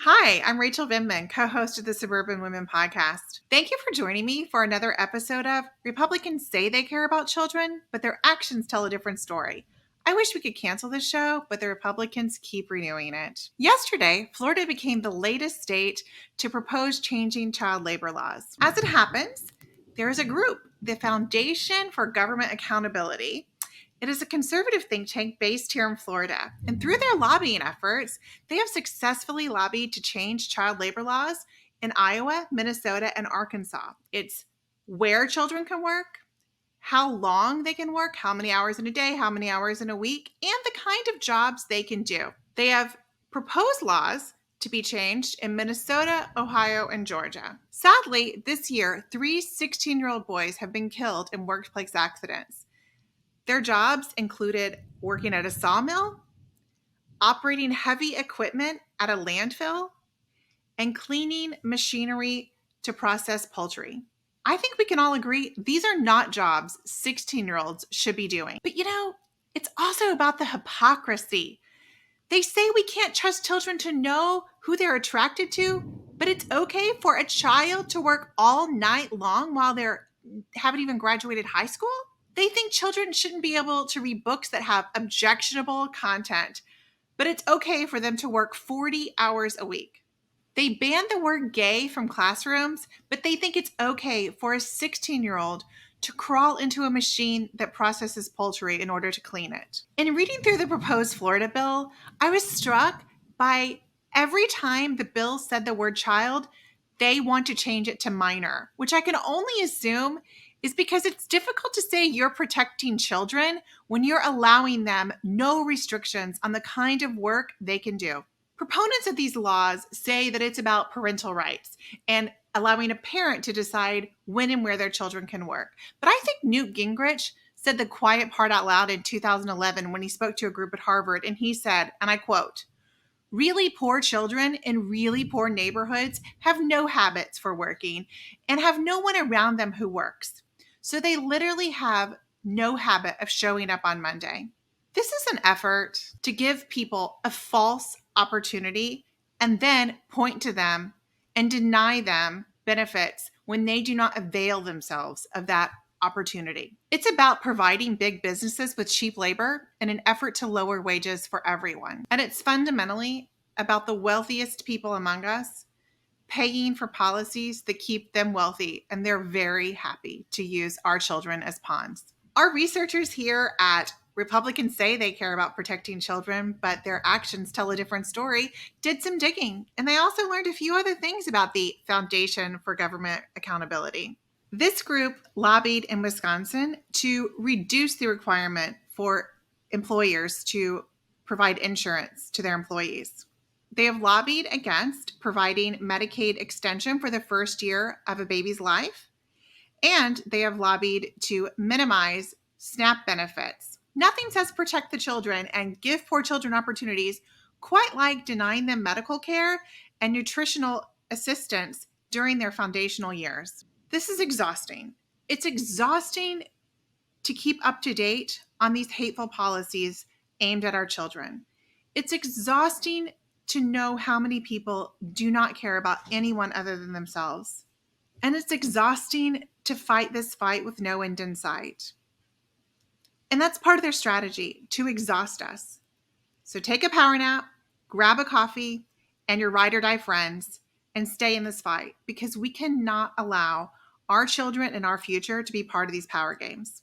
Hi, I'm Rachel Vindman, co-host of the Suburban Women podcast. Thank you for joining me for another episode of Republicans Say They Care About Children, but their actions tell a different story. I wish we could cancel this show, but the Republicans keep renewing it. Yesterday, Florida became the latest state to propose changing child labor laws. As it happens, there is a group, the Foundation for Government Accountability. It is a conservative think tank based here in Florida, and through their lobbying efforts, they have successfully lobbied to change child labor laws in Iowa, Minnesota, and Arkansas. It's where children can work, how long they can work, how many hours in a day, how many hours in a week, and the kind of jobs they can do. They have proposed laws to be changed in Minnesota, Ohio, and Georgia. Sadly, this year, 3 16-year-old boys have been killed in workplace accidents. Their jobs included working at a sawmill, operating heavy equipment at a landfill, and cleaning machinery to process poultry. I think we can all agree these are not jobs 16-year-olds should be doing. But it's also about the hypocrisy. They say we can't trust children to know who they're attracted to, but it's okay for a child to work all night long while they haven't even graduated high school? They think children shouldn't be able to read books that have objectionable content, but it's okay for them to work 40 hours a week. They banned the word gay from classrooms, but they think it's okay for a 16-year-old to crawl into a machine that processes poultry in order to clean it. In reading through the proposed Florida bill, I was struck by every time the bill said the word child, they want to change it to minor, which I can only assume is because it's difficult to say you're protecting children when you're allowing them no restrictions on the kind of work they can do. Proponents of these laws say that it's about parental rights and allowing a parent to decide when and where their children can work. But I think Newt Gingrich said the quiet part out loud in 2011 when he spoke to a group at Harvard, and he said, and I quote, "Really poor children in really poor neighborhoods have no habits for working and have no one around them who works. So they literally have no habit of showing up on Monday." This is an effort to give people a false opportunity and then point to them and deny them benefits when they do not avail themselves of that opportunity. It's about providing big businesses with cheap labor in an effort to lower wages for everyone. And it's fundamentally about the wealthiest people among us paying for policies that keep them wealthy, and they're very happy to use our children as pawns. Our researchers here at Republicans Say They Care About Protecting Children, but their actions tell a different story, did some digging, and they also learned a few other things about the Foundation for Government Accountability. This group lobbied in Wisconsin to reduce the requirement for employers to provide insurance to their employees. They have lobbied against providing Medicaid extension for the first year of a baby's life, and they have lobbied to minimize SNAP benefits. Nothing says protect the children and give poor children opportunities quite like denying them medical care and nutritional assistance during their foundational years. This is exhausting. It's exhausting to keep up to date on these hateful policies aimed at our children. It's exhausting to know how many people do not care about anyone other than themselves. And it's exhausting to fight this fight with no end in sight. And that's part of their strategy, to exhaust us. So take a power nap, grab a coffee, and your ride or die friends, and stay in this fight, because we cannot allow our children and our future to be part of these power games.